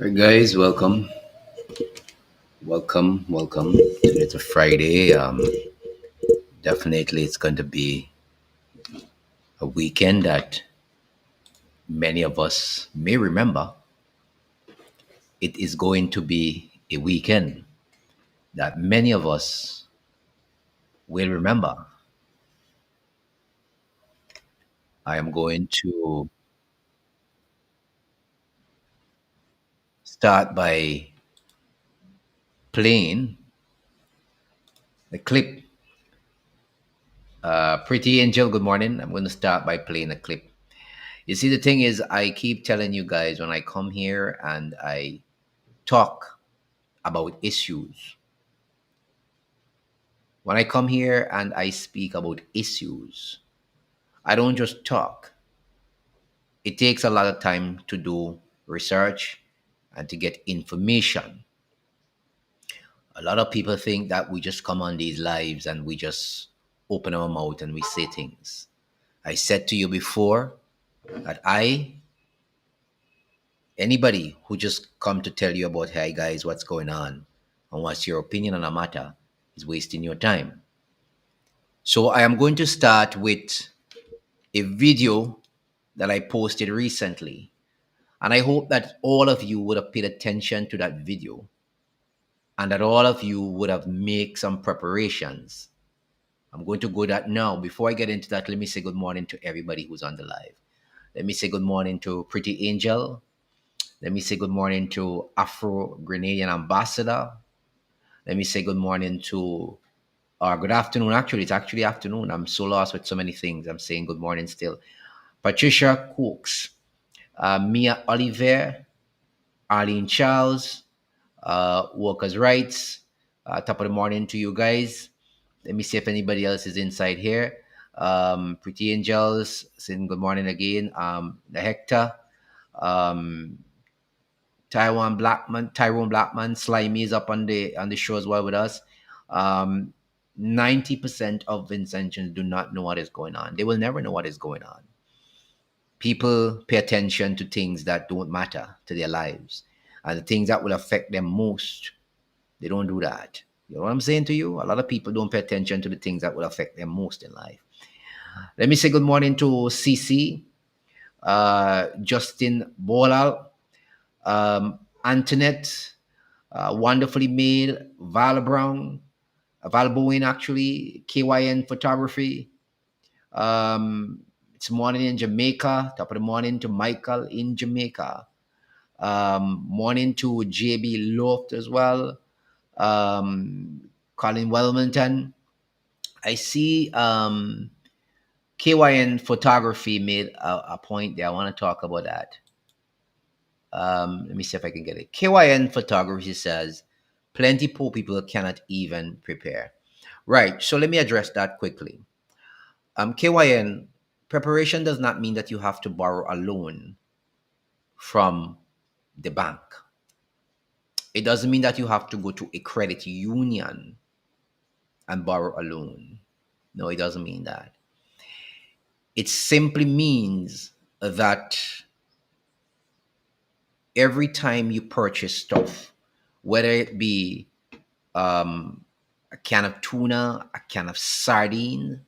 All right, guys, welcome. It's a Friday. Definitely, it's going to be a weekend that many of us may remember. It is going to be a weekend that many of us will remember. I am going to start by playing the clip. Pretty Angel, good morning. I'm going to start by playing a clip. You see, the thing is, I keep telling you guys when I come here and I talk about issues. When I come here and I speak about issues, I don't just talk. It takes a lot of time to do research and to get information. A lot of people think that we just come on these lives and we just open our mouth and we say things. I said to you before that anybody who just come to tell you about, hey guys, what's going on and what's your opinion on a matter is wasting your time. So I am going to start with a video that I posted recently. And I hope that all of you would have paid attention to that video and that all of you would have made some preparations. I'm going to go that now. Before I get into that, let me say good morning to everybody who's on the live. Let me say good morning to Pretty Angel. Let me say good morning to Afro Grenadian Ambassador. Let me say good morning to, or good afternoon. Actually, it's actually afternoon. I'm so lost with so many things. I'm saying good morning still. Patricia Cooks, Mia Oliver, Arlene Charles, Workers' Rights. Top of the morning to you guys. Let me see if anybody else is inside here. Pretty Angels saying good morning again. The Hector, um, Tyrone Blackman, Slimy is up on the show as well with us. Um, 90% of Vincentians do not know what is going on. They will never know what is going on. People pay attention to things that don't matter to their lives and the things that will affect them most. They don't do that. You know what I'm saying to you? A lot of people don't pay attention to the things that will affect them most in life. Let me say good morning to CC, Justin Bolal, Antoinette, wonderfully made, Val Brown, Val Bowen actually, KYN Photography. It's morning in Jamaica. Top of the morning to Michael in Jamaica. Morning to JB Loft as well. Colin Wellington. I see KYN Photography made a point there. I want to talk about that. Let me see if I can get it. KYN Photography says plenty poor people cannot even prepare. Right. So let me address that quickly. KYN, preparation does not mean that you have to borrow a loan from the bank. It doesn't mean that you have to go to a credit union and borrow a loan. No, it doesn't mean that. It simply means that every time you purchase stuff, whether it be a can of tuna, a can of sardine,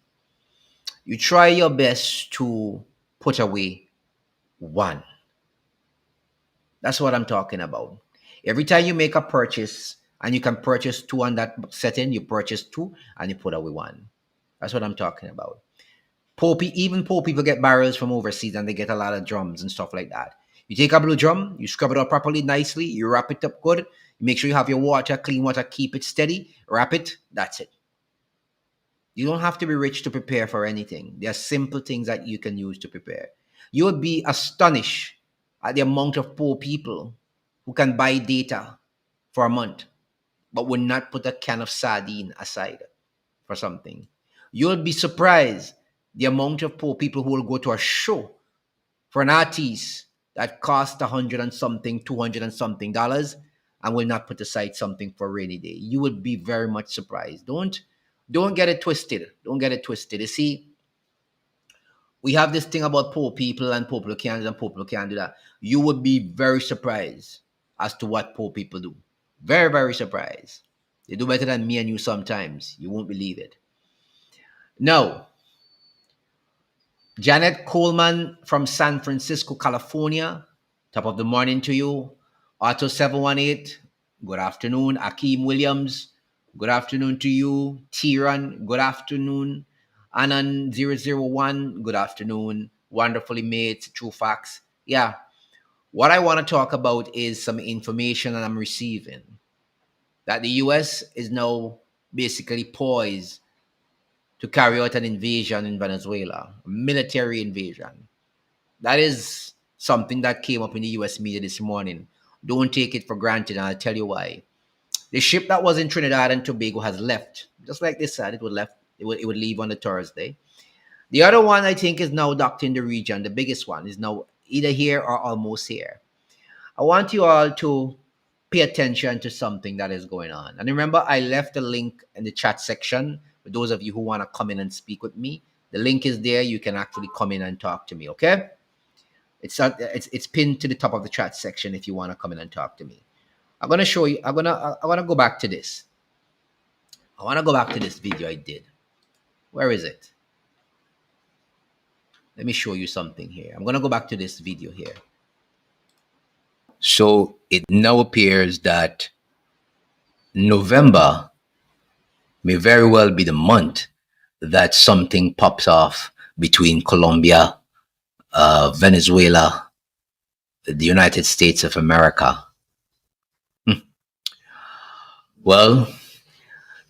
you try your best to put away one. That's what I'm talking about. Every time you make a purchase and you can purchase two on that setting, you purchase two and you put away one. That's what I'm talking about. Even poor people get barrels from overseas and they get a lot of drums and stuff like that. You take a blue drum, you scrub it up properly, nicely, you wrap it up good, you make sure you have your water, clean water, keep it steady, wrap it, that's it. You don't have to be rich to prepare for anything. There are simple things that you can use to prepare. You would be astonished at the amount of poor people who can buy data for a month, but will not put a can of sardine aside for something. You'll be surprised the amount of poor people who will go to a show for an artist that cost 100 and something, 200 and something dollars, and will not put aside something for a rainy day. You will be very much surprised. Don't get it twisted. Don't get it twisted. You see, we have this thing about poor people and poor people can't do that. You would be very surprised as to what poor people do. Very, very surprised. They do better than me and you sometimes. You won't believe it. No, Janet Coleman from San Francisco, California. Top of the morning to you. Auto 718, good afternoon. Akeem Williams, good afternoon to you. Tiran, good afternoon. Anan001, good afternoon. Wonderfully made, true facts. Yeah, what I want to talk about is some information that I'm receiving that the US is now basically poised to carry out an invasion in Venezuela, a military invasion. That is something that came up in the US media this morning. Don't take it for granted, and I'll tell you why. The ship that was in Trinidad and Tobago has left. Just like they said, it would leave on the Thursday. The other one I think is now docked in the region. The biggest one is now either here or almost here. I want you all to pay attention to something that is going on. And remember, I left a link in the chat section for those of you who want to come in and speak with me. The link is there. You can actually come in and talk to me, okay? It's pinned to the top of the chat section if you want to come in and talk to me. I'm gonna show you. I want to go back to this. I want to go back to this video I did. Where is it? Let me show you something here. I'm gonna go back to this video here. So it now appears that November may very well be the month that something pops off between Colombia, Venezuela, the United States of America. Well,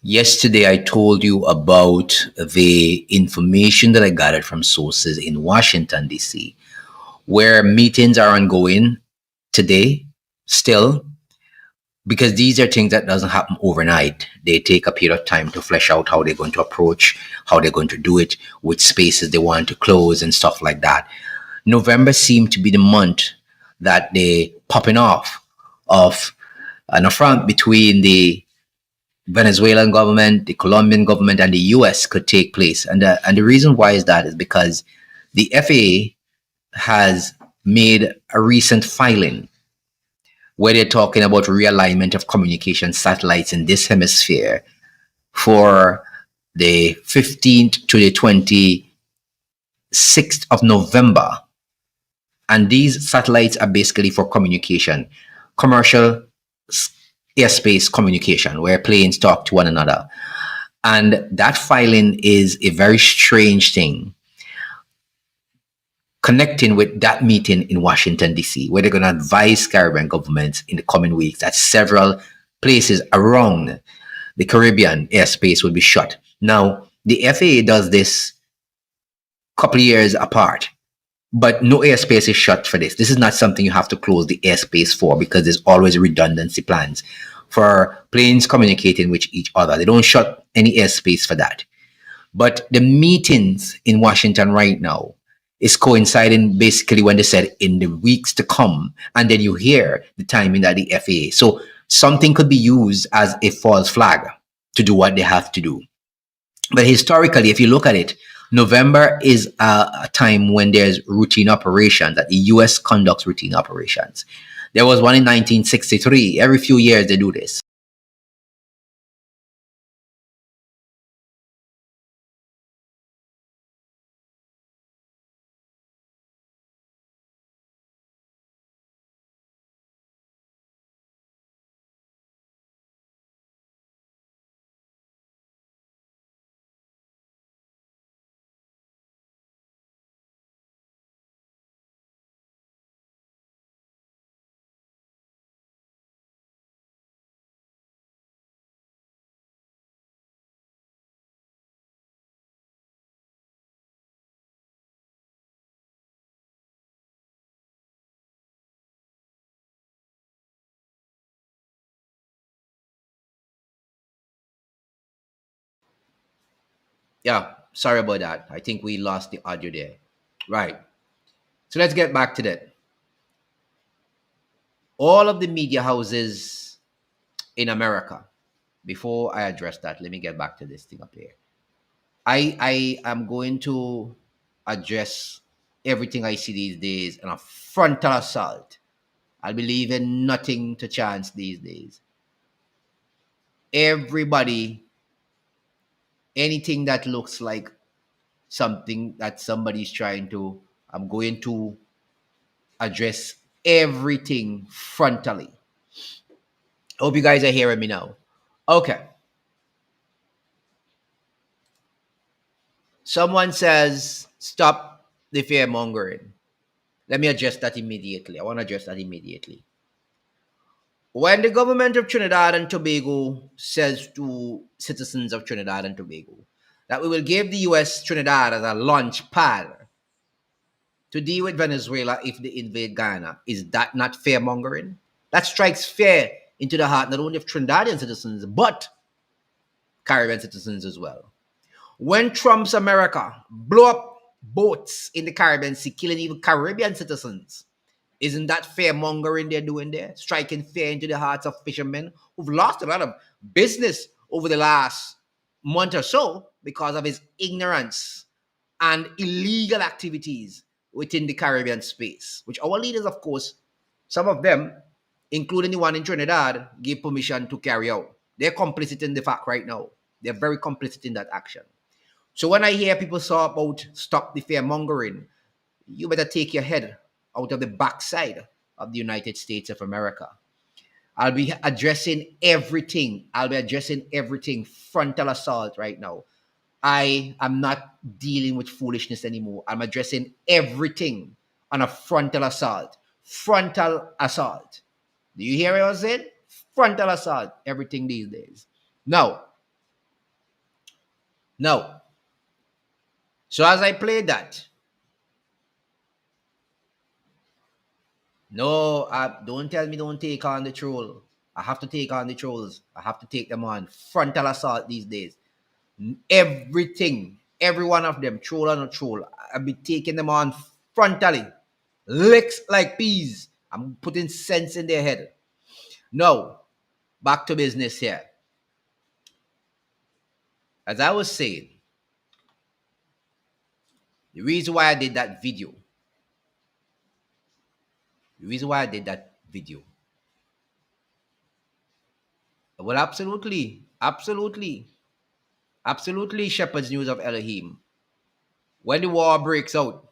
yesterday I told you about the information that I gathered from sources in Washington, D.C., where meetings are ongoing today still, because these are things that doesn't happen overnight. They take a period of time to flesh out how they're going to approach, how they're going to do it, which spaces they want to close and stuff like that. November seemed to be the month that they popping off of an affront between the Venezuelan government, the Colombian government, and the US could take place. And the reason why is that is because the FAA has made a recent filing where they're talking about realignment of communication satellites in this hemisphere for the 15th to the 26th of November. And these satellites are basically for communication, commercial airspace communication, where planes talk to one another. And that filing is a very strange thing, connecting with that meeting in Washington, D.C., where they're going to advise Caribbean governments in the coming weeks that several places around the Caribbean airspace will be shut. Now, the FAA does this a couple of years apart, but no airspace is shut for this. This is not something you have to close the airspace for, because there's always redundancy plans for planes communicating with each other. They don't shut any airspace for that. But the meetings in Washington right now is coinciding basically when they said in the weeks to come, and then you hear the timing that the FAA. So something could be used as a false flag to do what they have to do. But historically, if you look at it, November is a time when there's routine operations, that the US conducts routine operations. There was one in 1963. Every few years they do this. Yeah, sorry about that. I think we lost the audio there. Right. So let's get back to that. All of the media houses in America, before I address that, let me get back to this thing up here. I am going to address everything I see these days in a frontal assault. I'll be leaving nothing to chance these days. Everybody, anything that looks like something that somebody's trying to, I'm going to address everything frontally. Hope you guys are hearing me now. Okay. Someone says, stop the fear mongering. Let me address that immediately. I want to address that immediately. When the government of Trinidad and Tobago says to citizens of Trinidad and Tobago that we will give the US Trinidad as a launch pad to deal with Venezuela if they invade Guyana, is that not fear mongering? That strikes fear into the heart not only of Trinidadian citizens, but Caribbean citizens as well. When Trump's America blow up boats in the Caribbean Sea, killing even Caribbean citizens, isn't that fear mongering they're doing there? Striking fear into the hearts of fishermen who've lost a lot of business over the last month or so because of his ignorance and illegal activities within the Caribbean space, which our leaders, of course, some of them, including the one in Trinidad, gave permission to carry out. They're complicit in the fact right now. They're very complicit in that action. So when I hear people talk about stop the fear mongering, you better take your head out of the backside of the United States of America. I'll be addressing everything. I'll be addressing everything frontal assault right now. I am not dealing with foolishness anymore. I'm addressing everything on a frontal assault. Frontal assault. Do you hear what I was saying? Frontal assault. Everything these days. Now, now. So as I play that, no, don't tell me don't take on the troll. I have to take on the trolls. I have to take them on. Frontal assault these days. Everything, every one of them, troll or not troll, I'll be taking them on frontally. Licks like peas. I'm putting sense in their head. Now, back to business here. As I was saying, the reason why I did that video, the reason why I did that video, well, absolutely, Shepherd's News of Elohim. When the war breaks out,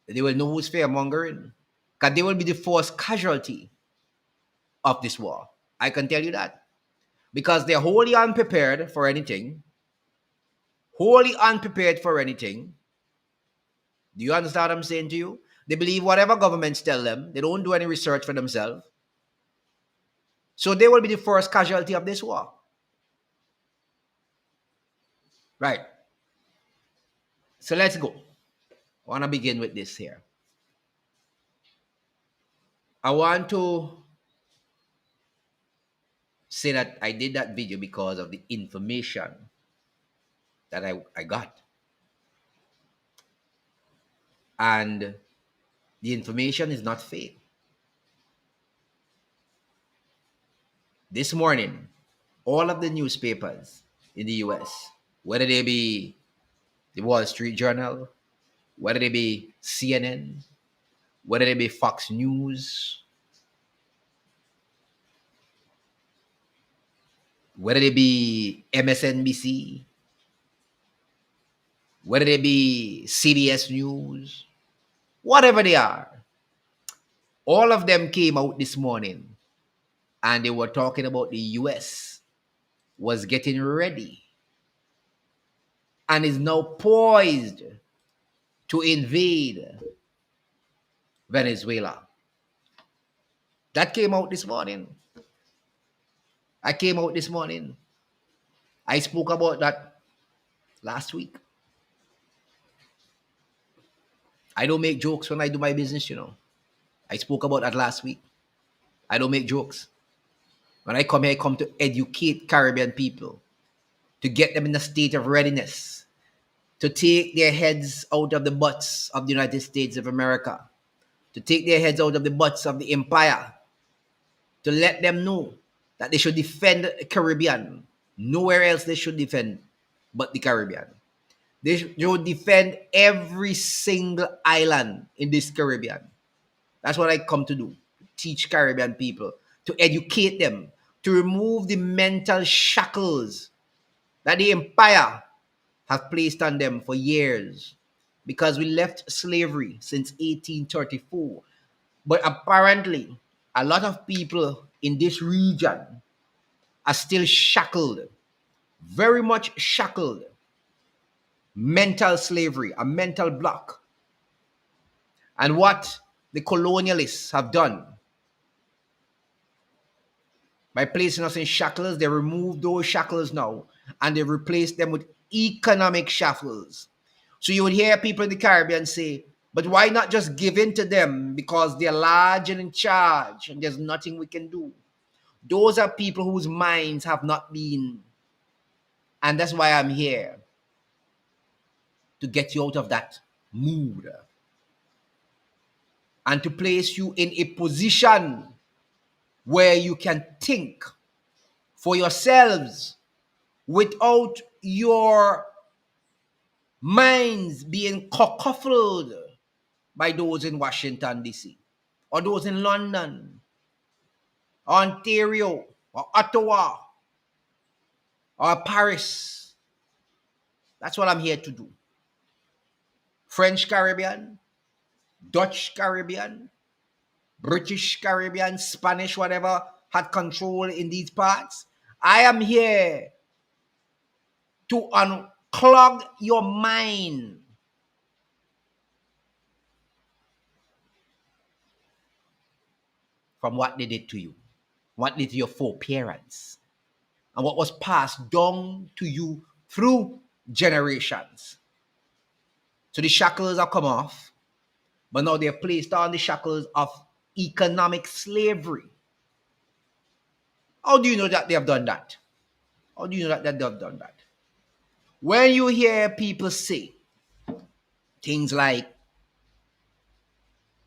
they will know who's fear mongering. Because they will be the first casualty of this war. I can tell you that. Because they're wholly unprepared for anything. Wholly unprepared for anything. Do you understand what I'm saying to you? They believe whatever governments tell them. They don't do any research for themselves. So they will be the first casualty of this war. Right. So let's go. I want to begin with this here. I want to say that I did that video because of the information that I got. And the information is not fake. This morning, all of the newspapers in the US, whether they be the Wall Street Journal, whether they be CNN, whether they be Fox News, whether they be MSNBC, whether they be CBS News, whatever they are, all of them came out this morning and they were talking about the US was getting ready and is now poised to invade Venezuela. That came out this morning. I came out this morning. I spoke about that last week. I don't make jokes when I do my business, you know. I spoke about that last week. I don't make jokes. When I come here, I come to educate Caribbean people, to get them in a state of readiness, to take their heads out of the butts of the United States of America, to take their heads out of the butts of the empire, to let them know that they should defend the Caribbean. Nowhere else they should defend but the Caribbean. They should defend every single island in this Caribbean. That's what I come to do. teach Caribbean people, to educate them, to remove the mental shackles that the empire have placed on them for years, because we left slavery since 1834. But apparently, a lot of people in this region are still shackled, very much shackled. Mental slavery, a mental block. And what the colonialists have done by placing us in shackles, they remove those shackles now and they replace them with economic shackles. So you would hear people in the Caribbean say, but why not just give in to them because they're large and in charge and there's nothing we can do? Those are people whose minds have not been. And that's why I'm here, to get you out of that mood and to place you in a position where you can think for yourselves without your minds being cockfuffled by those in Washington, D.C., or those in London, Ontario, or Ottawa, or Paris. That's what I'm here to do. French Caribbean, Dutch Caribbean, British Caribbean, Spanish, whatever had control in these parts. I am here to unclog your mind from what they did to you, what did to your foreparents, and what was passed down to you through generations. So the shackles have come off, but now they're placed on the shackles of economic slavery. How do you know that they have done that? How do you know that they have done that? When you hear people say things like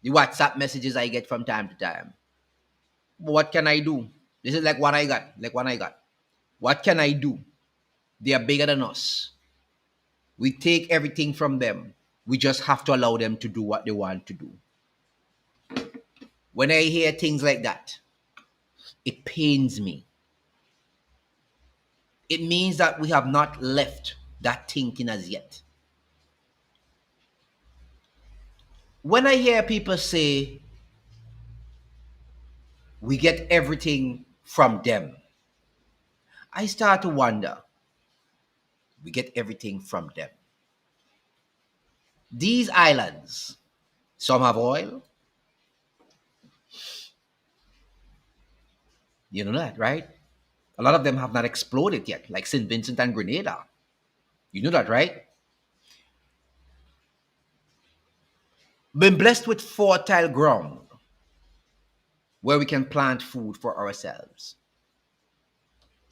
the WhatsApp messages I get from time to time, what can I do? This is like what I got, like what I got. What can I do? They are bigger than us. We take everything from them. We just have to allow them to do what they want to do. When I hear things like that, it pains me. It means that we have not left that thinking as yet. When I hear people say, we get everything from them, I start to wonder, we get everything from them. These islands, some have oil. You know that, right? A lot of them have not exploded yet, like St. Vincent and Grenada. You know that, right? Been blessed with fertile ground where we can plant food for ourselves.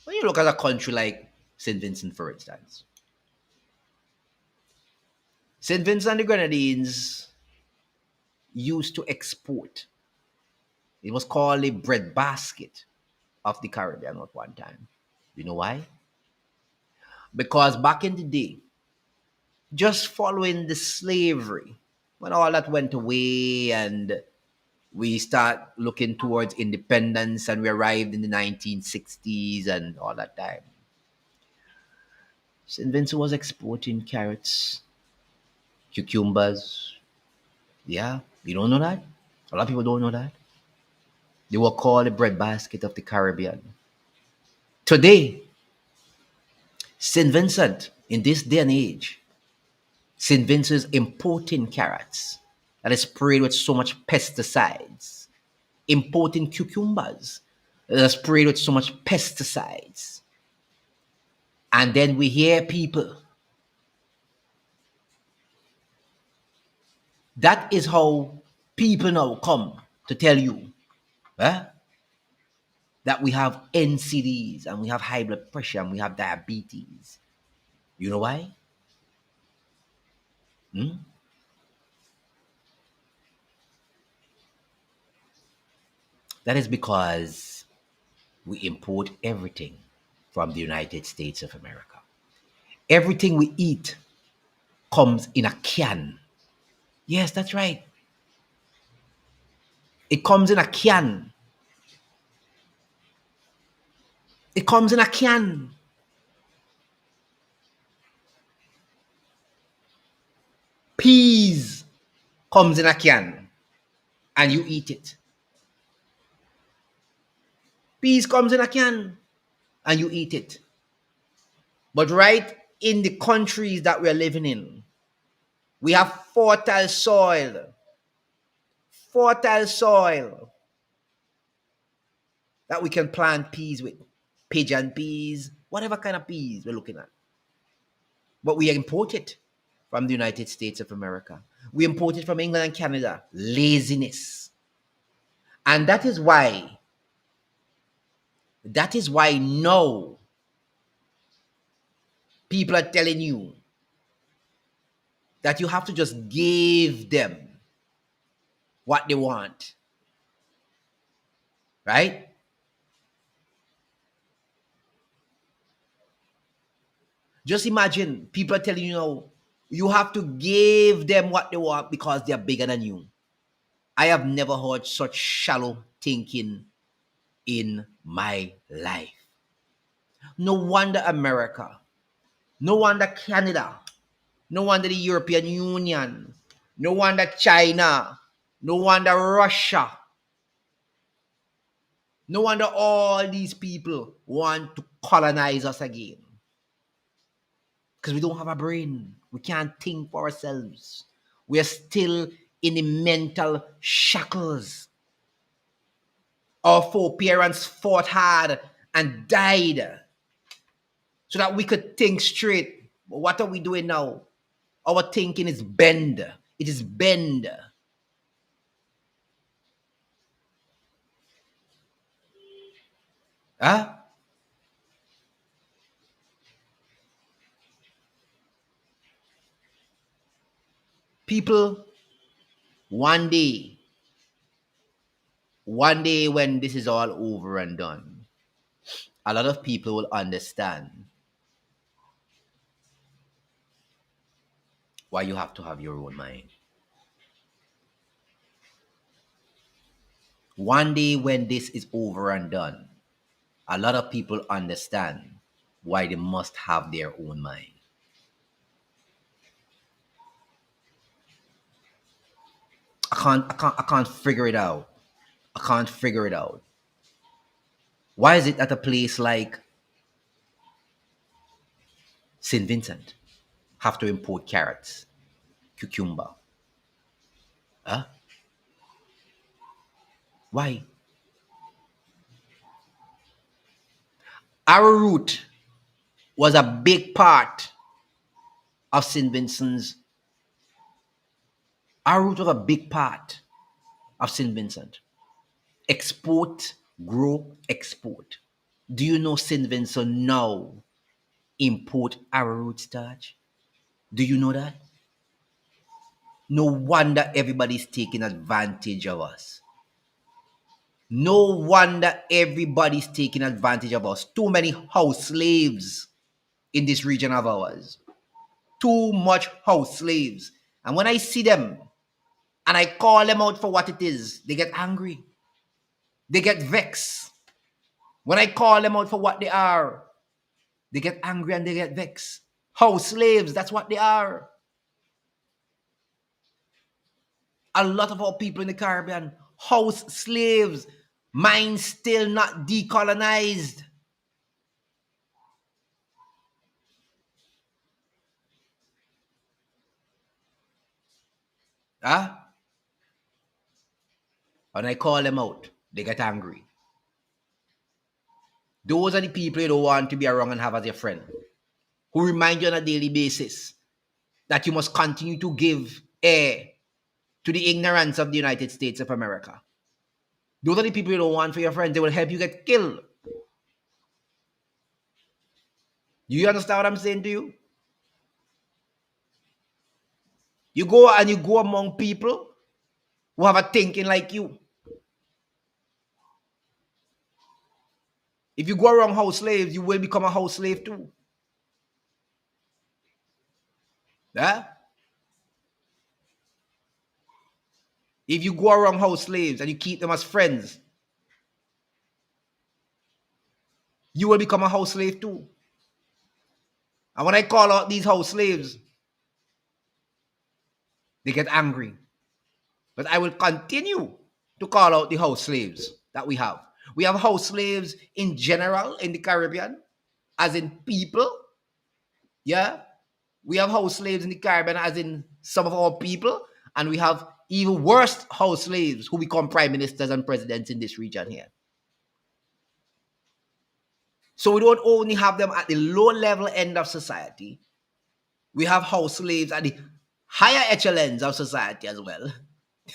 When you look at a country like St. Vincent, for instance, St. Vincent and the Grenadines used to export. It was called a breadbasket of the Caribbean at one time. You know why? Because back in the day, just following the slavery, when all that went away and we start looking towards independence and we arrived in the 1960s and all that time, St. Vincent was exporting carrots, cucumbers. Yeah, you don't know that? A lot of people don't know that. They were called the breadbasket of the Caribbean. Today, St. Vincent, in this day and age, St. Vincent's importing carrots that is sprayed with so much pesticides, importing cucumbers that are sprayed with so much pesticides. And then we hear people. That is how people now come to tell you that we have NCDs and we have high blood pressure and we have diabetes. You know why? Hmm? That is because we import everything from the United States of America. Everything we eat comes in a can. Yes, that's right. It comes in a can. It comes in a can. Peas comes in a can and you eat it. Peas comes in a can and you eat it. But right in the countries that we're living in, we have fertile soil that we can plant peas with. Pigeon peas, whatever kind of peas we're looking at. But we import it from the United States of America. We import it from England and Canada. Laziness. And that is why now people are telling you that you have to just give them what they want, right? Just imagine people are telling you now, you have to give them what they want because they're bigger than you. I have never heard such shallow thinking in my life. No wonder America, no wonder Canada, no wonder the European Union, no wonder China, no wonder Russia, no wonder all these people want to colonize us again. Because we don't have a brain. We can't think for ourselves. We are still in the mental shackles. Our foreparents fought hard and died so that we could think straight. But what are we doing now? Our thinking is bend. It is bend. Huh? People, one day, one day when this is all over and done, a lot of people will understand why you have to have your own mind. One day when this is over and done, a lot of people understand why they must have their own mind. I can't figure it out. I can't figure it out. Why is it at a place like St. Vincent have to import carrots, cucumber? Huh? Why? Arrowroot was a big part of St. Vincent's. Arrowroot was a big part of St. Vincent. Export, grow, export. Do you know St. Vincent now import arrowroot starch? Do you know that? No wonder everybody's taking advantage of us. No wonder everybody's taking advantage of us. Too many house slaves in this region of ours. Too much house slaves. And when I see them and I call them out for what it is, they get angry. They get vexed. When I call them out for what they are, they get angry and they get vexed. House slaves, that's what they are. A lot of our people in the Caribbean, house slaves, mind still not decolonized. Huh? When I call them out, they get angry. Those are the people you don't want to be around and have as your friend, who remind you on a daily basis that you must continue to give air to the ignorance of the United States of America. Those are the people you don't want for your friends. They will help you get killed. You understand what I'm saying to you? You go among people who have a thinking like you. If you go around house slaves, you will become a house slave too. Yeah? If you go around house slaves and you keep them as friends, you will become a house slave too. And when I call out these house slaves, they get angry. But I will continue to call out the house slaves that we have. We have house slaves in general in the Caribbean, as in people. Yeah. We have house slaves in the Caribbean, as in some of our people. And we have even worse house slaves who become prime ministers and presidents in this region here. So we don't only have them at the low level end of society, we have house slaves at the higher echelons of society as well.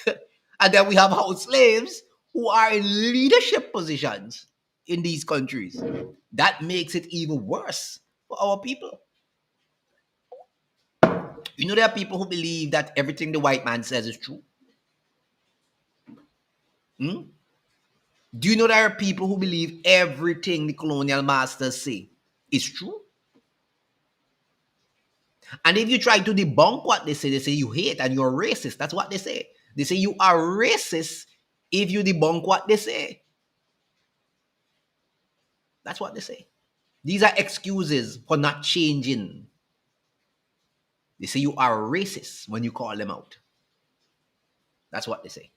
And then we have house slaves who are in leadership positions in these countries. That makes it even worse for our people. You know, there are people who believe that everything the white man says is true. Hmm? Do you know there are people who believe everything the colonial masters say is true? And if you try to debunk what they say you hate and you're racist. That's what they say. They say you are racist if you debunk what they say. That's what they say. These are excuses for not changing. They say you are racist when you call them out. That's what they say.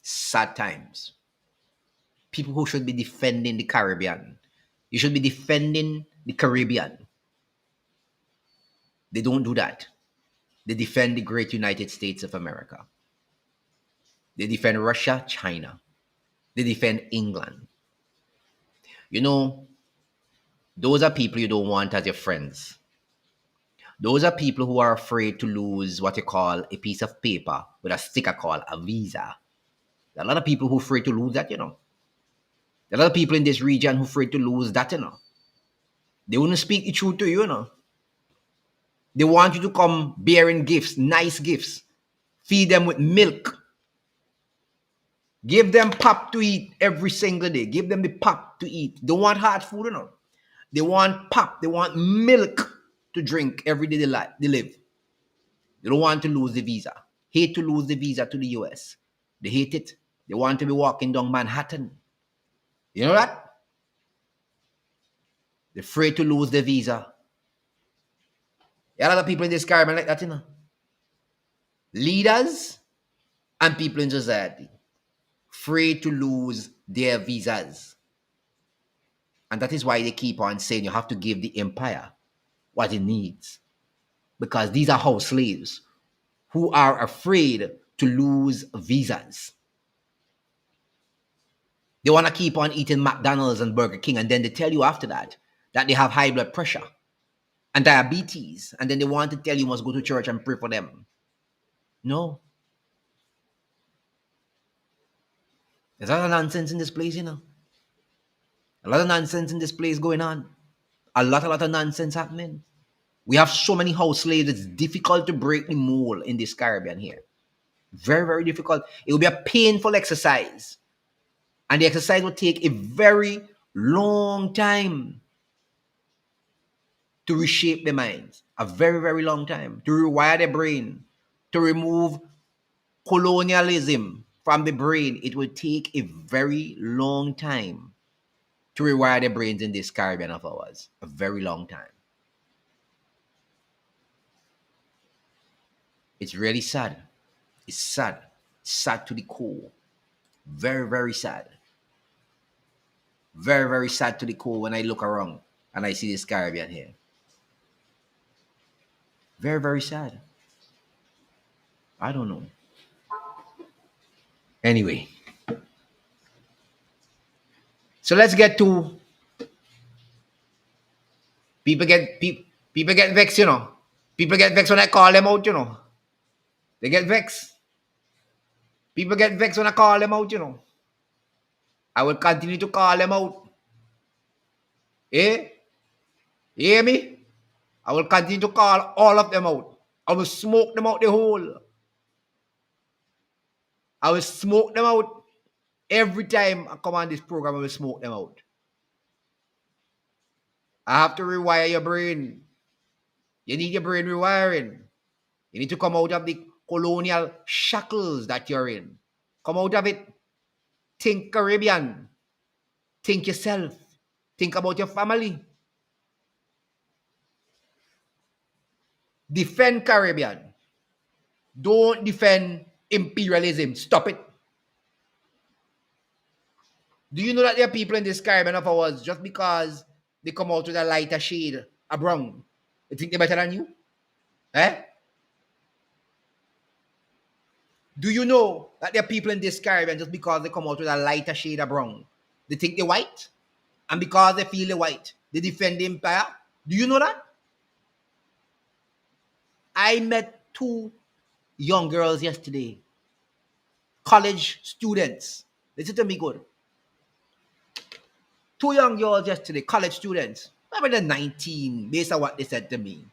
Sad times. People who should be defending the Caribbean. You should be defending the Caribbean. They don't do that. They defend the great United States of America. They defend Russia, China. They defend England. You know, those are people you don't want as your friends. Those are people who are afraid to lose what you call a piece of paper with a sticker called a visa. There are a lot of people who are afraid to lose that, you know. There are a lot of people in this region who are afraid to lose that, you know. They wouldn't speak the truth to you, you know. They want you to come bearing gifts, nice gifts. Feed them with milk. Give them pop to eat every single day. Give them the pop to eat. They want hard food, you know. They want pop. They want milk to drink every day they live. They don't want to lose the visa. Hate to lose the visa to the US. They hate it. They want to be walking down Manhattan. You know that? They're afraid to lose the visa. There are a lot of people in this Caribbean like that, you know. Leaders and people in society afraid to lose their visas. And that is why they keep on saying you have to give the empire what it needs. Because these are house slaves who are afraid to lose visas. They want to keep on eating McDonald's and Burger King, and then they tell you after that they have high blood pressure and diabetes, and then they want to tell you must go to church and pray for them. No. There's a lot of nonsense in this place, you know. A lot of nonsense in this place going on. A lot of nonsense happening. We have so many house slaves, it's difficult to break the mold in this Caribbean here. Very, very difficult. It will be a painful exercise. And the exercise will take a very long time to reshape the minds. A very, very long time. To rewire the brain. To remove colonialism from the brain. It will take a very long time to rewire the brains in this Caribbean of ours. A very long time. It's really sad. It's sad. Sad to the core. Very, very sad. Very, very sad to the core when I look around and I see this Caribbean here. Very, very sad. I don't know. Anyway, so let's get to people get vexed, you know. People get vexed when I call them out, you know. They get vexed. People get vexed when I call them out, you know. I will continue to call them out. Eh? You hear me? I will continue to call all of them out. I will smoke them out the hole. I will smoke them out. Every time I come on this program, I will smoke them out. I have to rewire your brain. You need your brain rewiring. You need to come out of the colonial shackles that you're in. Come out of it. Think Caribbean. Think yourself. Think about your family. Defend Caribbean. Don't defend imperialism. Stop it. Do you know that there are people in this Caribbean of ours just because they come out with a lighter shade, a brown? They think they're better than you? Eh? Do you know that there are people in this Caribbean just because they come out with a lighter shade of brown? They think they're white? And because they feel they're white, they defend the empire? Do you know that? I met two young girls yesterday, college students. Listen to me good. Two young girls yesterday, college students. Maybe they're 19, based on what they said to me.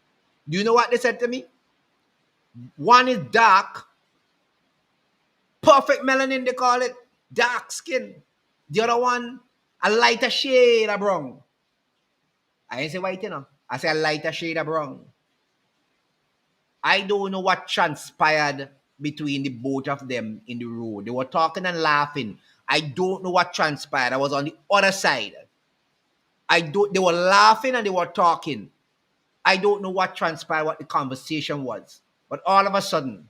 Do you know what they said to me? One is dark, perfect melanin, they call it, dark skin. The other one, a lighter shade of brown. I ain't say white, you know. I say a lighter shade of brown. I don't know what transpired between the both of them in the road. They were talking and laughing. I don't know what transpired. I was on the other side. They were laughing and they were talking. I don't know what transpired, what the conversation was. But all of a sudden,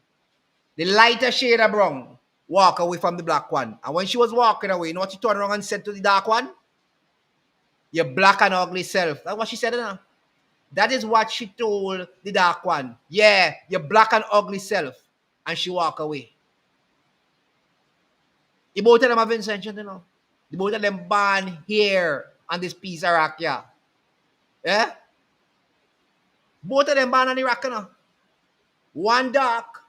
the lighter shade of brown walk away from the black one. And when she was walking away, you know what she turned around and said to the dark one? Your black and ugly self. That's what she said, you know? That is what she told the dark one. Yeah, your black and ugly self. And she walked away. The both of them have intention, you know. The both of them born here on this piece of rock, yeah. Yeah? Both of them born on the rock, you know. One dark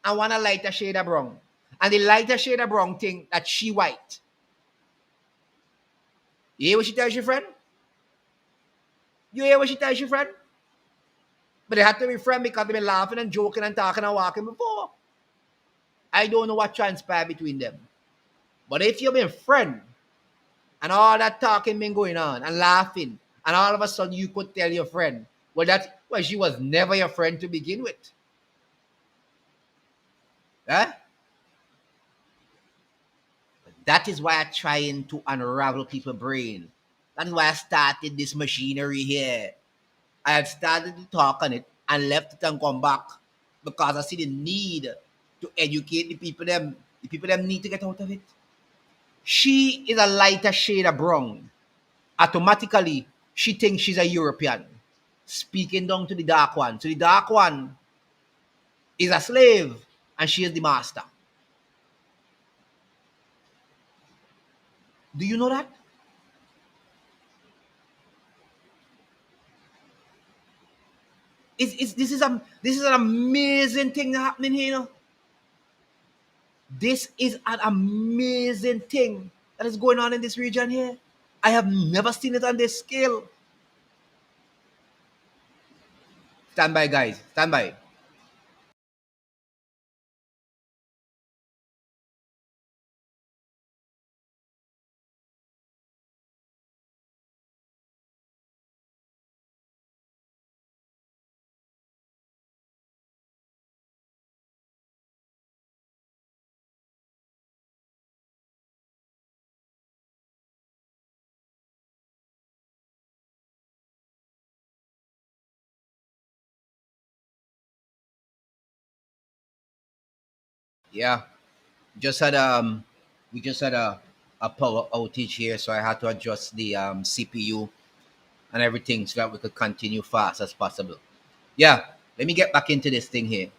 and one a lighter shade of brown. And the lighter shade of brown think that she white. You hear what she tells your friend? You hear what she tells your friend? But they had to be friend because they've been laughing and joking and talking and walking before. I don't know what transpired between them. But if you've been friend and all that talking been going on and laughing, and all of a sudden you could tell your friend, well, she was never your friend to begin with. Huh? That is why I'm trying to unravel people's brain. That is why I started this machinery here. I had started to talk on it and left it and come back because I see the need to educate the people them. The people them need to get out of it. She is a lighter shade of brown. Automatically, she thinks she's a European. Speaking down to the dark one. So the dark one is a slave and she is the master. Do you know that? This is an amazing thing happening here. You know? This is an amazing thing that is going on in this region here. I have never seen it on this scale. Stand by, guys. Stand by. Yeah, just had we just had a power outage here, so I had to adjust the CPU and everything so that we could continue fast as possible. Yeah, let me get back into this thing here.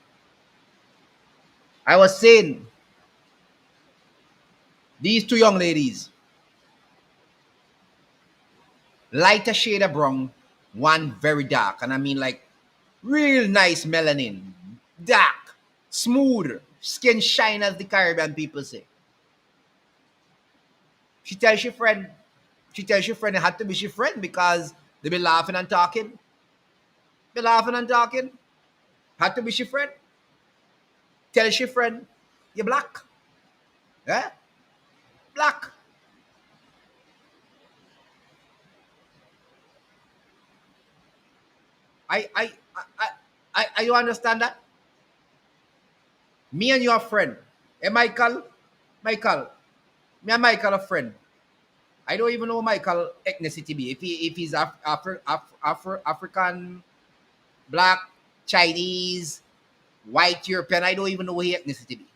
I was saying these two young ladies, lighter shade of brown, one very dark, and I mean like real nice melanin, dark, smooth, skin shine as the Caribbean people say. She tells your friend, she tells your friend it had to be your friend because they be laughing and talking. Be laughing and talking. Had to be your friend. Tells your friend, you're black. Yeah? Black. I You understand that? Me and your friend. Hey, Michael. Michael. Me and Michael a friend. I don't even know Michael ethnicity be. If he's African, black, Chinese, white, European, I don't even know what his ethnicity be.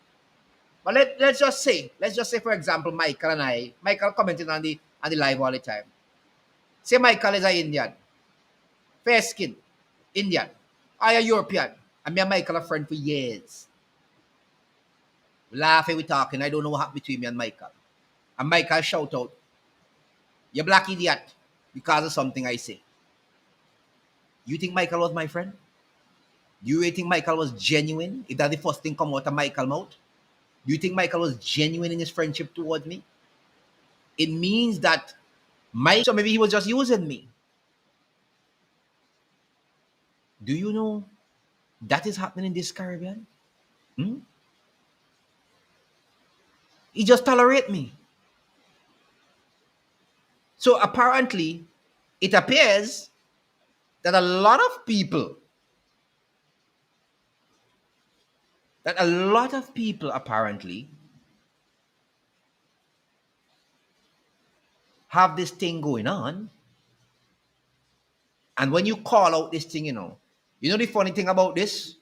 But let's just say for example, Michael commenting on the live all the time. Say Michael is a Indian, fair skin, Indian. I a European. And me and Michael a friend for years. We laughing, we talking. I don't know what happened between me and Michael. And Michael shout out, "You black idiot," because of something I say. You think Michael was my friend? Do you really think Michael was genuine? If that the first thing come out of Michael's mouth? Do you think Michael was genuine in his friendship towards me? It means that so maybe he was just using me. Do you know that is happening in this Caribbean? Hmm? He just tolerate me. So apparently, it appears that a lot of people apparently have this thing going on. And when you call out this thing, you know the funny thing about this?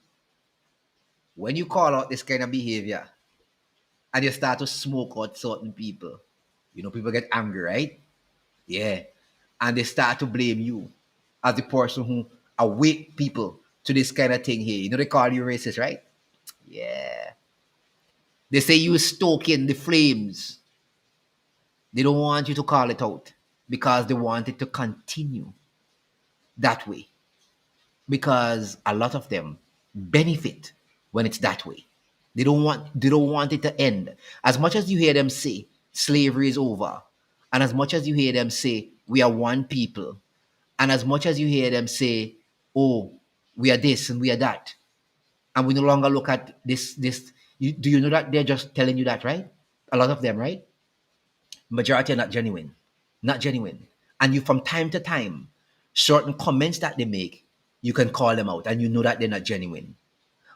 When you call out this kind of behavior and you start to smoke out certain people, people get angry, right? Yeah. And they start to blame you as the person who awake people to this kind of thing here. You know they call you racist, right? Yeah. They say you stoking the flames. They don't want you to call it out because they want it to continue that way. Because a lot of them benefit when it's that way. They don't want it to end. As much as you hear them say slavery is over, and as much as you hear them say we are one people, and as much as you hear them say, oh, we are this and we are that, and we no longer look at this. Do you know that they're just telling you that, right? A lot of them, right? Majority are not genuine, not genuine. And you, from time to time, certain comments that they make, you can call them out, and you know that they're not genuine.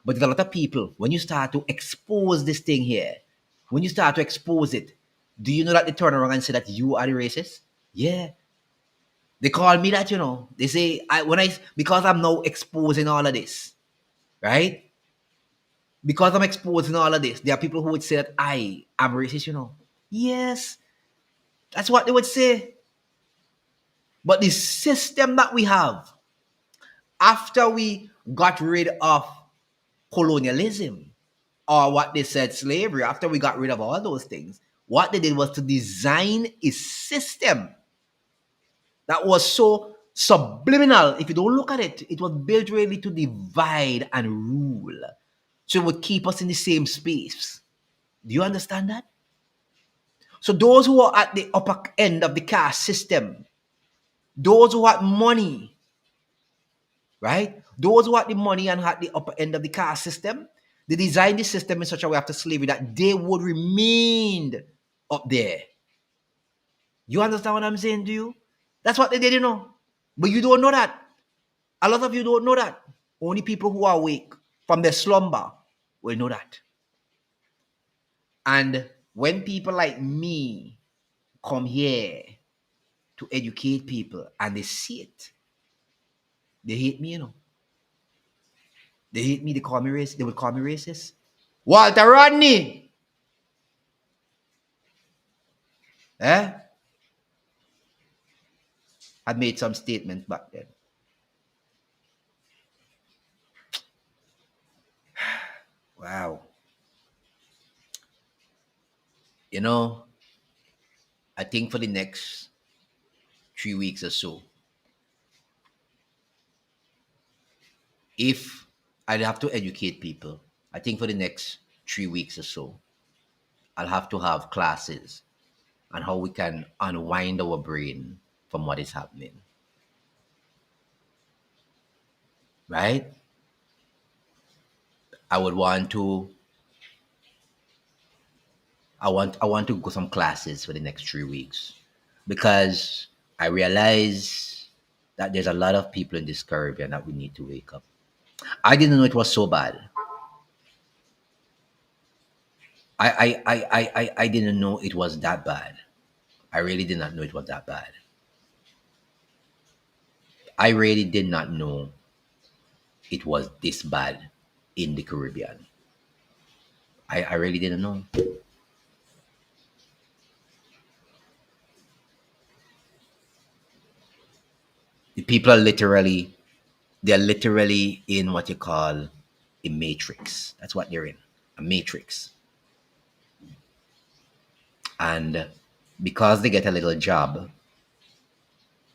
But there's a lot of people, when you start to expose this thing here, when you start to expose it, do you know that they turn around and say that you are the racist? Yeah. They call me that, They say, because I'm now exposing all of this, right? Because I'm exposing all of this, there are people who would say that I am racist. Yes, that's what they would say. But the system that we have, after we got rid of colonialism, or what they said slavery, after we got rid of all those things, what they did was to design a system that was so subliminal. If you don't look at it, it was built really to divide and rule. So it would keep us in the same space. Do you understand that? So those who are at the upper end of the caste system, those who had money, right? Those who had the money and had the upper end of the caste system, they designed the system in such a way after slavery that they would remain up there. You understand what I'm saying to you? That's what they did. But you don't know that. A lot of you don't know that. Only people who are awake from their slumber will know that. And when people like me come here to educate people and they see it, they hate me. They hate me. They call me racist. They would call me racist. Walter Rodney. Eh? Had made some statements back then. Wow. You know, I think for the next 3 weeks or so, if I'd have to educate people, I think for the next 3 weeks or so, I'll have to have classes on how we can unwind our brain from what is happening. Right? I would want to I want to go some classes for the next 3 weeks because I realize that there's a lot of people in this Caribbean that we need to wake up. I didn't know it was so bad. I didn't know it was that bad. I really did not know it was that bad. I really did not know it was this bad in the Caribbean. I really didn't know. The people are literally, they're literally in what you call a matrix. That's what they're in, a matrix. And because they get a little job,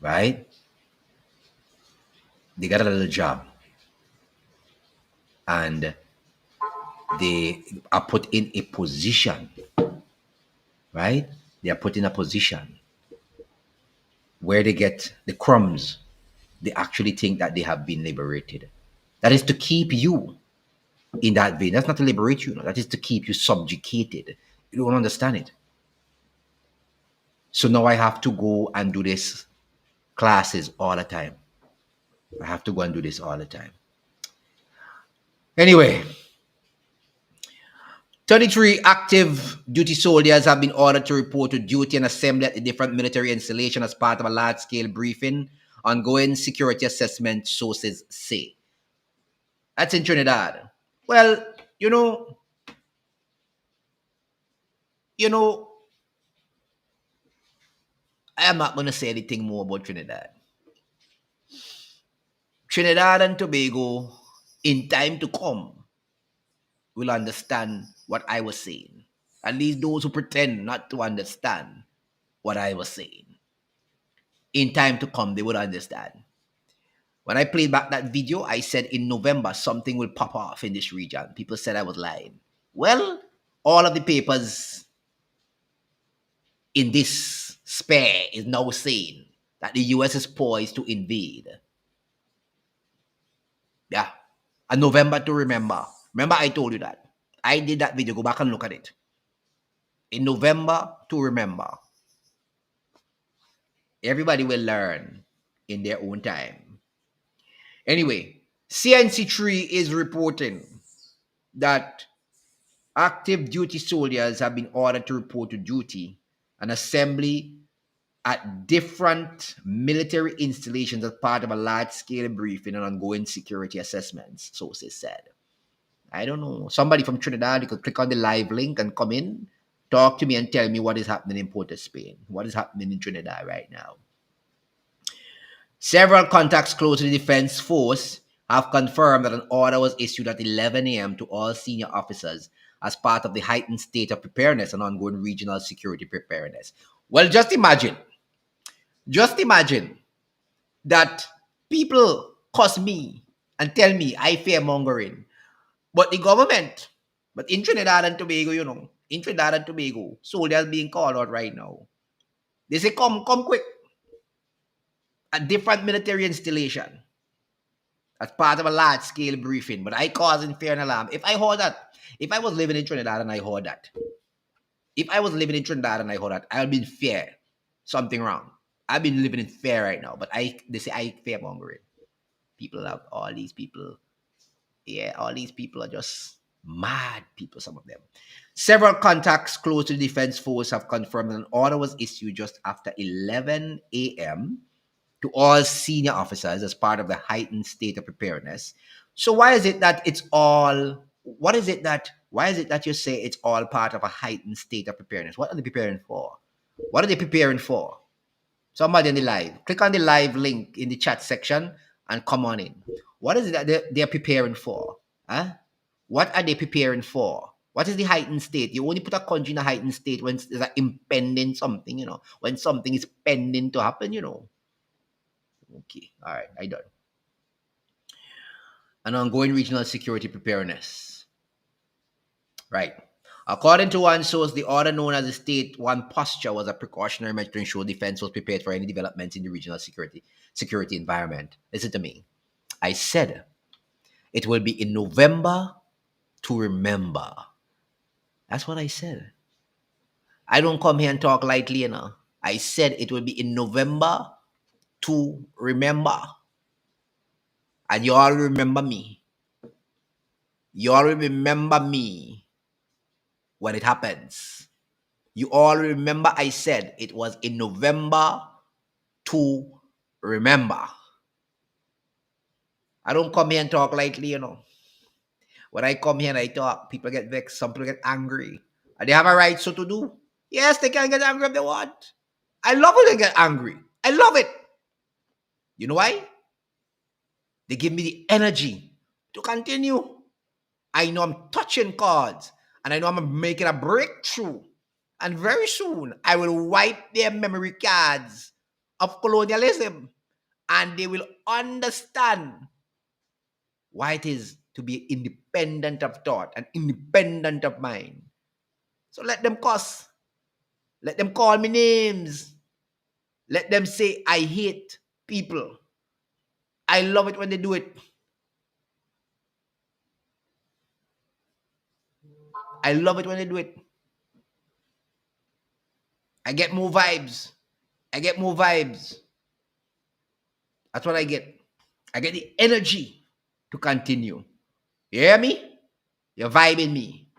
right? They get a little job and they are put in a position, right? They are put in a position where they get the crumbs. They actually think that they have been liberated. That is to keep you in that vein. That's not to liberate you. No. That is to keep you subjugated. You don't understand it. So now I have to go and do this classes all the time. I have to go and do this all the time. Anyway, 33 active duty soldiers have been ordered to report to duty and assembly at the different military installation as part of a large-scale briefing. Ongoing security assessment, sources say. That's in Trinidad. Well, you know, you know, I am not going to say anything more about Trinidad. Trinidad and Tobago, in time to come, will understand what I was saying. At least those who pretend not to understand what I was saying. In time to come, they would understand. When I played back that video, I said in November something will pop off in this region. People said I was lying. Well, all of the papers in this spare is now saying that the US is poised to invade. Yeah. A November to remember. Remember, I told you that. I did that video. Go back and look at it. In November to remember. Everybody will learn in their own time. Anyway, CNC3 is reporting that active duty soldiers have been ordered to report to duty and assembly at different military installations as part of a large-scale briefing and ongoing security assessments, sources said. I don't know. Somebody from Trinidad, you could click on the live link and come in, talk to me and tell me what is happening in Port of Spain, what is happening in Trinidad right now. Several contacts close to the defense force have confirmed that an order was issued at 11 a.m. to all senior officers as part of the heightened state of preparedness and ongoing regional security preparedness. Well, just imagine that people cuss me and tell me I fear mongering, but the government, but in Trinidad and Tobago, in Trinidad and Tobago, soldiers being called out right now. They say, come quick, a different military installation as part of a large scale briefing, but I causing fear and alarm. If I heard that, if I was living in Trinidad and I heard that, if I was living in Trinidad and I heard that, I would be in fear. Something wrong. I've been living in fear right now, but they say I fear mongering. People have all these people. Yeah, all these people are just mad people, some of them. Several contacts close to the defense force have confirmed that an order was issued just after 11 a.m. to all senior officers as part of the heightened state of preparedness. So why is it that it's all, why is it that you say it's all part of a heightened state of preparedness? What are they preparing for? What are they preparing for? Somebody in the live, click on the live link in the chat section and come on in. What is it that they're preparing for? Huh? What are they preparing for? What is the heightened state? You only put a country in a heightened state when there's an impending something, when something is pending to happen. Okay, all right, I done. An ongoing regional security preparedness. Right. According to one source, the order known as the State One Posture was a precautionary measure to ensure defense was prepared for any developments in the regional security environment. Listen to me. I said it will be in November to remember. That's what I said. I don't come here and talk lightly. I said it will be in November to remember. And you all remember me. You all remember me when it happens. You all remember I said it was in November to remember. I don't come here and talk lightly, you know. When I come here and I talk, people get vexed, some people get angry. And they have a right so to do. Yes, they can get angry if they want. I love when they get angry. I love it. You know why? They give me the energy to continue. I know I'm touching cards and I know I'm making a breakthrough. And very soon, I will wipe their memory cards of colonialism and they will understand why it is to be independent of thought and independent of mind. So let them cuss. Let them call me names. Let them say I hate people. I love it when they do it. I love it when they do it. I get more vibes. I get more vibes. That's what I get. I get the energy to continue. You hear me? You're vibing me.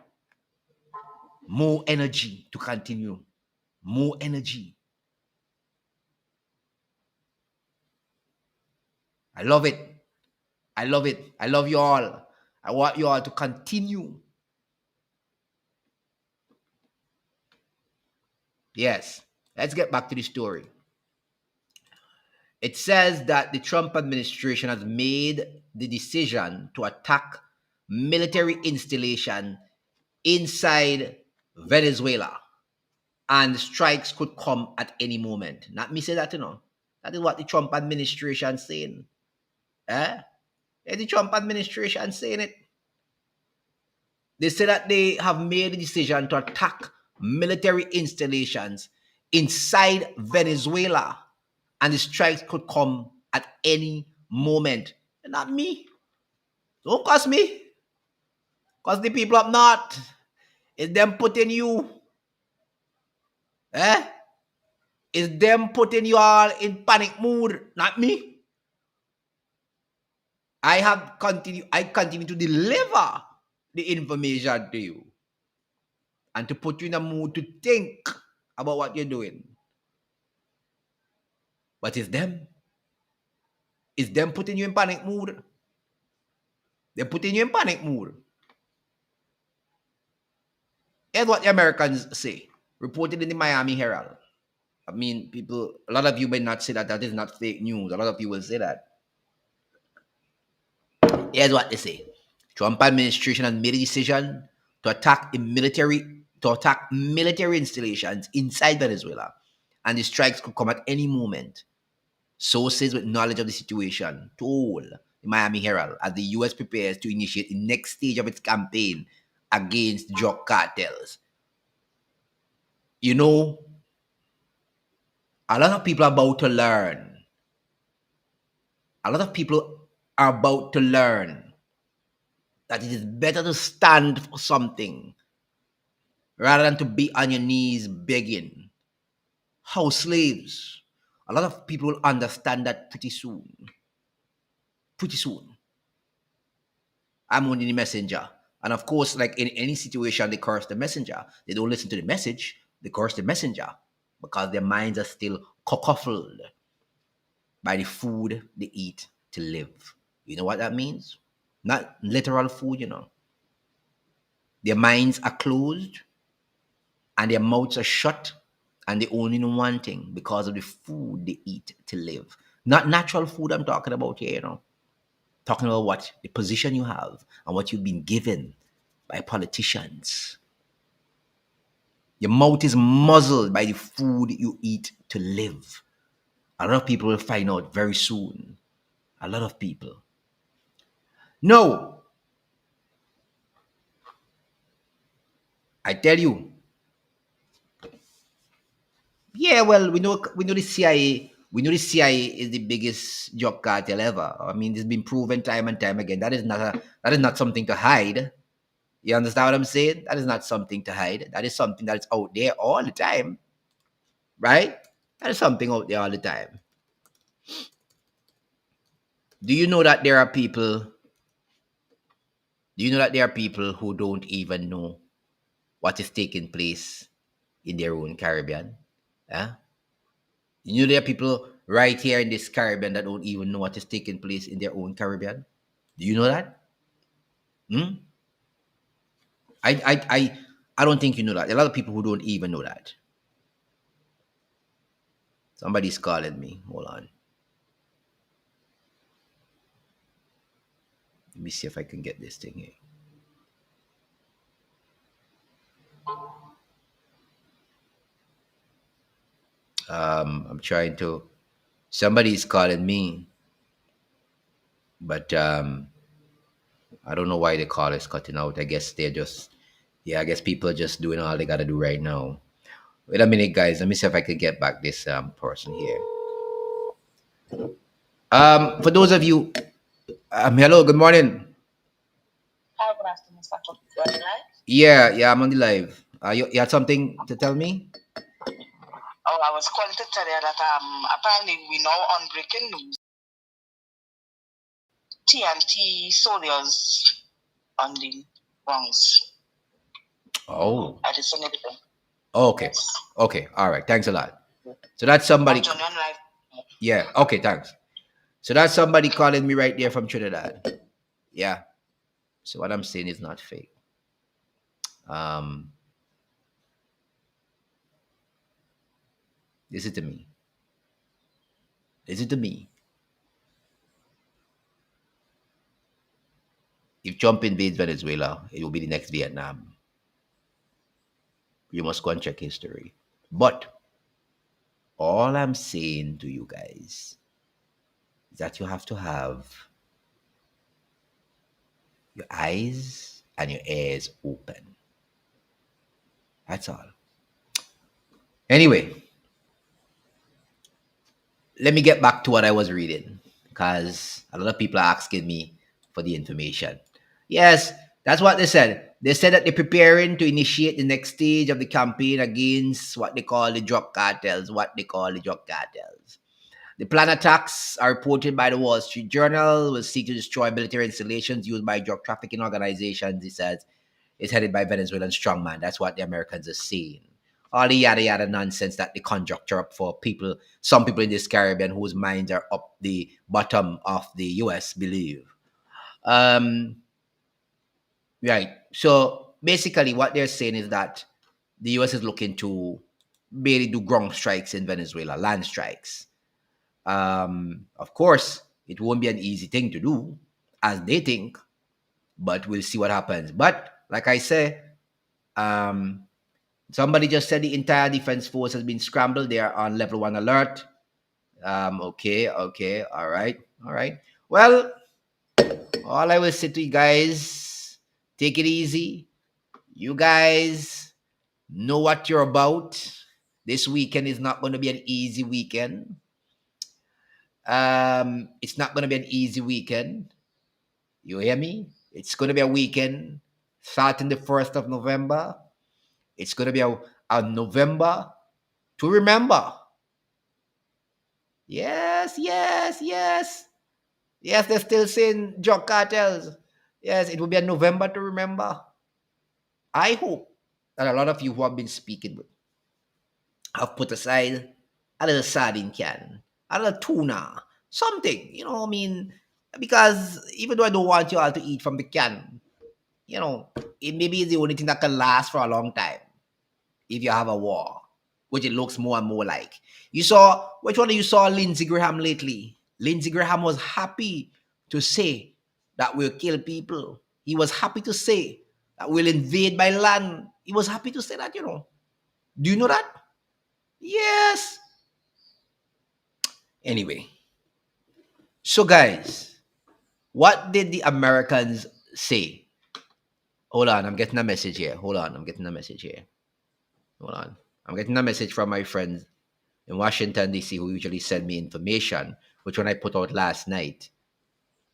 More energy to continue. More energy. I love it. I love it. I love you all. I want you all to continue. Yes. Let's get back to the story. It says that the Trump administration has made the decision to attack military installation inside Venezuela. And strikes could come at any moment. Not me say that, you know. That is what the Trump administration saying. Eh? Yeah, the Trump administration saying it. They say that they have made a decision to attack military installations inside Venezuela, and the strikes could come at any moment. Not me. Don't cost me. Cause the people up north. It's them putting you. Eh? It's them putting you all in panic mood. Not me. I continue to deliver the information to you and to put you in a mood to think about what you're doing. But it's them. It's them putting you in panic mood. They're putting you in panic mood. Here's what the Americans say, reported in the Miami Herald. I mean, people, a lot of you may not say that that is not fake news. A lot of you will say that. Here's what they say. Trump administration has made a decision to attack military installations inside Venezuela, and the strikes could come at any moment. Sources with knowledge of the situation told the Miami Herald as the US prepares to initiate the next stage of its campaign against drug cartels. You know, a lot of people are about to learn. A lot of people are about to learn that it is better to stand for something rather than to be on your knees begging. House slaves. A lot of people will understand that pretty soon. Pretty soon. I'm only the messenger. And of course, like in any situation, they curse the messenger. They don't listen to the message, they curse the messenger because their minds are still cockfuffled by the food they eat to live. You know what that means? Not literal food, you know. Their minds are closed and their mouths are shut and they only know one thing because of the food they eat to live. Not natural food I'm talking about here, you know. Talking about what the position you have and what you've been given by politicians. Your mouth is muzzled by the food you eat to live. A lot of people will find out very soon. A lot of people. No, I tell you. Yeah, well, we know the CIA. We know the CIA is the biggest drug cartel ever. I mean, it's been proven time and time again. That is not something to hide. You understand what I'm saying? That is not something to hide. That is something that is out there all the time, right? That is something out there all the time. Do you know that there are people? Do you know that there are people who don't even know what is taking place in their own Caribbean? Yeah? You know there are people right here in this Caribbean that don't even know what is taking place in their own Caribbean? Do you know that? Hmm? I, I, I, I don't think you know that. A lot of people who don't even know that. Somebody's calling me. Hold on. Let me see if I can get this thing here. I'm trying to. Somebody's calling me, but I don't know why the call is cutting out. I guess they're just, yeah, I guess people are just doing all they gotta do right now. Wait a minute, guys. Let me see if I can get back this person here. For those of you, hello, good morning. Hi, good afternoon, Mr. You on the live? Yeah, I'm on the live. You had something to tell me? Oh, I was calling to tell you that apparently we know on breaking news, TNT soldiers on the wrongs. Oh. At the significant. Okay. Yes. Okay. All right. Thanks a lot. So that's somebody. Yeah. Okay. Thanks. So that's somebody calling me right there from Trinidad. Yeah. So what I'm saying is not fake. Um, listen to me. Listen to me. If Trump invades Venezuela, it will be the next Vietnam. You must go and check history. But all I'm saying to you guys is that you have to have your eyes and your ears open. That's all. Anyway, let me get back to what I was reading because a lot of people are asking me for the information. Yes, that's what they said. They said that they're preparing to initiate the next stage of the campaign against what they call the drug cartels. The planned attacks are reported by the Wall Street Journal will seek to destroy military installations used by drug trafficking organizations. It says it's headed by Venezuelan strongman. That's what the Americans are saying. All the yada yada nonsense that they conjecture up for people, some people in this Caribbean whose minds are up the bottom of the US believe. Um, right. So basically, what they're saying is that the US is looking to really do ground strikes in Venezuela, land strikes. Of course, it won't be an easy thing to do, as they think, but we'll see what happens. But like I say, um, somebody just said the entire defense force has been scrambled. They are on level one alert. Okay, all right. Well, all I will say to you guys, take it easy. You guys know what you're about. This weekend is not going to be an easy weekend. It's not going to be an easy weekend. You hear me? It's going to be a weekend starting the 1st of November. It's going to be a November to remember. Yes. Yes, they're still saying drug cartels. Yes, it will be a November to remember. I hope that a lot of you who have been speaking with have put aside a little sardine can, a little tuna, something, because even though I don't want you all to eat from the can, it maybe is the only thing that can last for a long time if you have a war, which it looks more and more like. Which one of you saw Lindsey Graham lately? Lindsey Graham was happy to say that we'll kill people. He was happy to say that we'll invade by land. He was happy to say that. Do you know that? Yes. Anyway, so guys, what did the Americans say? Hold on, I'm getting a message here. Hold on, I'm getting a message here. Hold on. I'm getting a message from my friends in Washington, D.C., who usually send me information, which when I put out last night,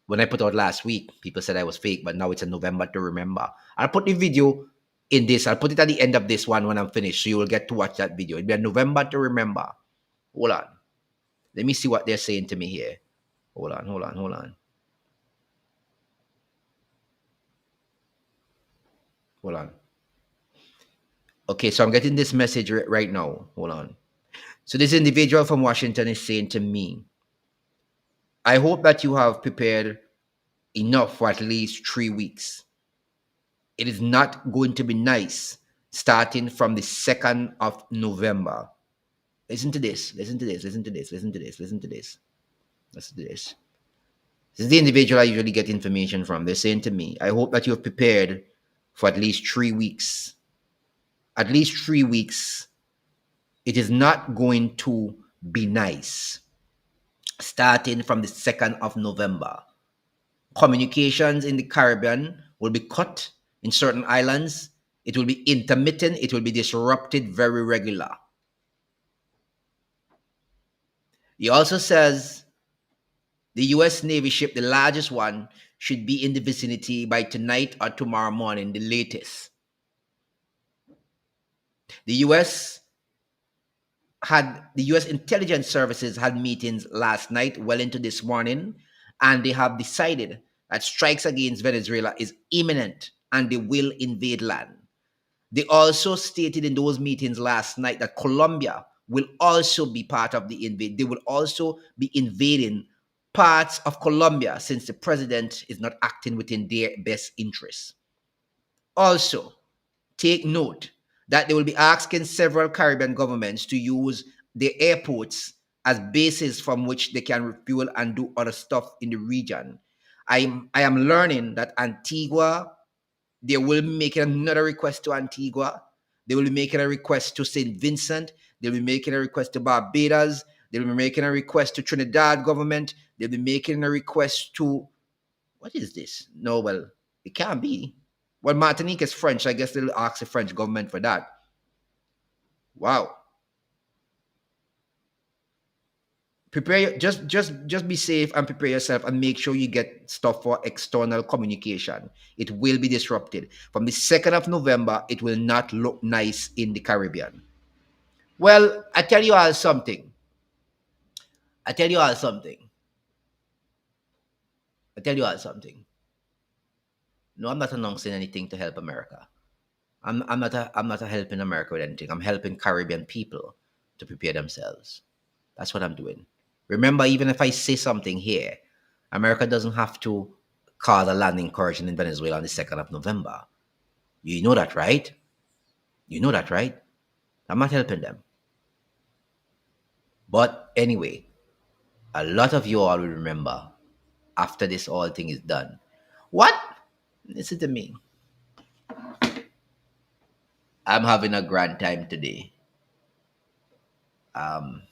when I put out last week, people said I was fake, but now it's a November to remember. I'll put the video in this. I'll put it at the end of this one when I'm finished, so you will get to watch that video. It'll be a November to remember. Hold on. Let me see what they're saying to me here. Hold on. Hold on. Okay, so I'm getting this message right now. Hold on. So this individual from Washington is saying to me, I hope that you have prepared enough for at least 3 weeks. It is not going to be nice starting from the 2nd of November. Listen to this. Listen to this. Listen to this. Listen to this. Listen to this. Listen to this. This is the individual I usually get information from. They're saying to me, I hope that you have prepared for at least 3 weeks. At least 3 weeks. It is not going to be nice starting from the 2nd of November. Communications in the Caribbean will be cut in certain islands. It will be intermittent. It will be disrupted very regular. He also says the U.S. Navy ship, the largest one, should be in the vicinity by tonight or tomorrow morning, the latest. The U.S. the U.S. intelligence services had meetings last night, well into this morning, and they have decided that strikes against Venezuela is imminent and they will invade land. They also stated in those meetings last night that Colombia will also be part of the invade. They will also be invading parts of Colombia since the president is not acting within their best interests. Also, take note that they will be asking several Caribbean governments to use their airports as bases from which they can refuel and do other stuff in the region. I am learning that Antigua, they will be making another request to Antigua. They will be making a request to St. Vincent. They'll be making a request to Barbados. They'll be making a request to Trinidad government. They'll be making a request to, what is this? No, well, it can't be. Well, Martinique is French. I guess they'll ask the French government for that. Wow. Prepare, just be safe and prepare yourself and make sure you get stuff for external communication. It will be disrupted. From the 2nd of November, it will not look nice in the Caribbean. Well, I tell you all something. I tell you all something. I tell you all something. No, I'm not announcing anything to help America. I'm not helping America with anything. I'm helping Caribbean people to prepare themselves. That's what I'm doing. Remember, even if I say something here, America doesn't have to cause a land incursion in Venezuela on the 2nd of November. You know that, right? You know that, right? I'm not helping them. But anyway, a lot of you all will remember after this whole thing is done. What? Listen to me. I'm having a grand time today. Um,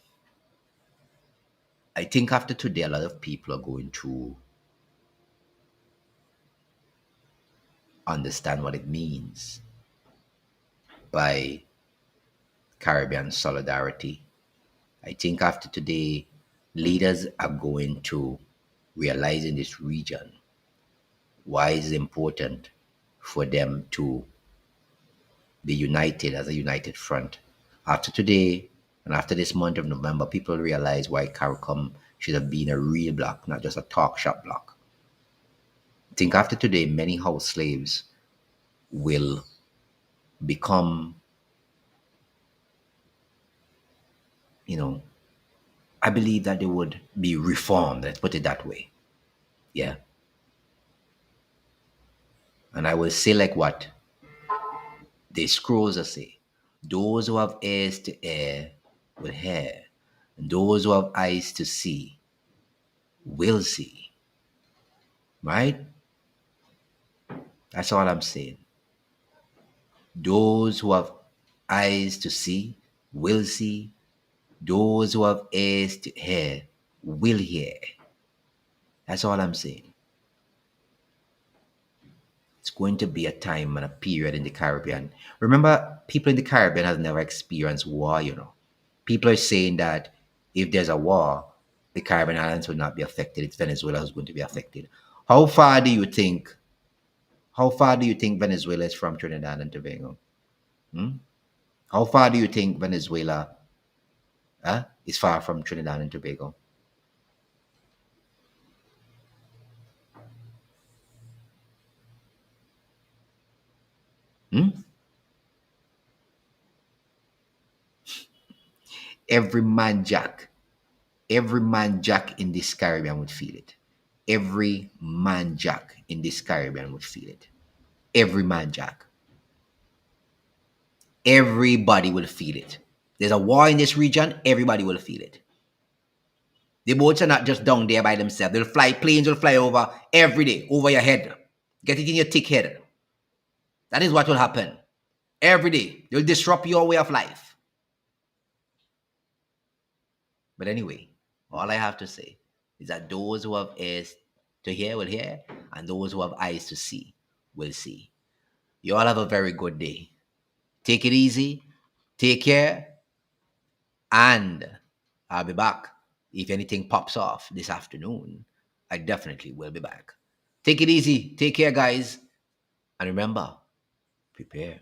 I think after today, a lot of people are going to understand what it means by Caribbean solidarity. I think after today, leaders are going to realize in this region why it's important for them to be united as a united front. After today and after this month of November, people realize why CARICOM should have been a real block, not just a talk shop block. I think after today, many house slaves will become, you know, I believe that they would be reformed, let's put it that way. Yeah. And I will say like what the scrolls are say. Those who have ears to hear will hear. And those who have eyes to see will see. Right? That's all I'm saying. Those who have eyes to see will see. Those who have ears to hear will hear. That's all I'm saying. It's going to be a time and a period in the Caribbean. Remember, people in the Caribbean have never experienced war, you know. People are saying that if there's a war, the Caribbean islands will not be affected. It's Venezuela who's going to be affected. How far do you think? How far do you think Venezuela is from Trinidad and Tobago? Hmm? How far do you think Venezuela is far from Trinidad and Tobago? Hmm? Every man jack, every man jack in this Caribbean would feel it. Every man jack in this Caribbean would feel it. Every man jack. Everybody will feel it. There's a war in this region, everybody will feel it. The boats are not just down there by themselves. They'll fly, planes will fly over every day, over your head. Get it in your thick head. That is what will happen. Every day. They'll disrupt your way of life. But anyway, all I have to say is that those who have ears to hear will hear, and those who have eyes to see will see. You all have a very good day. Take it easy, take care, and I'll be back. If anything pops off this afternoon, I definitely will be back. Take it easy, take care, guys, and remember, prepare.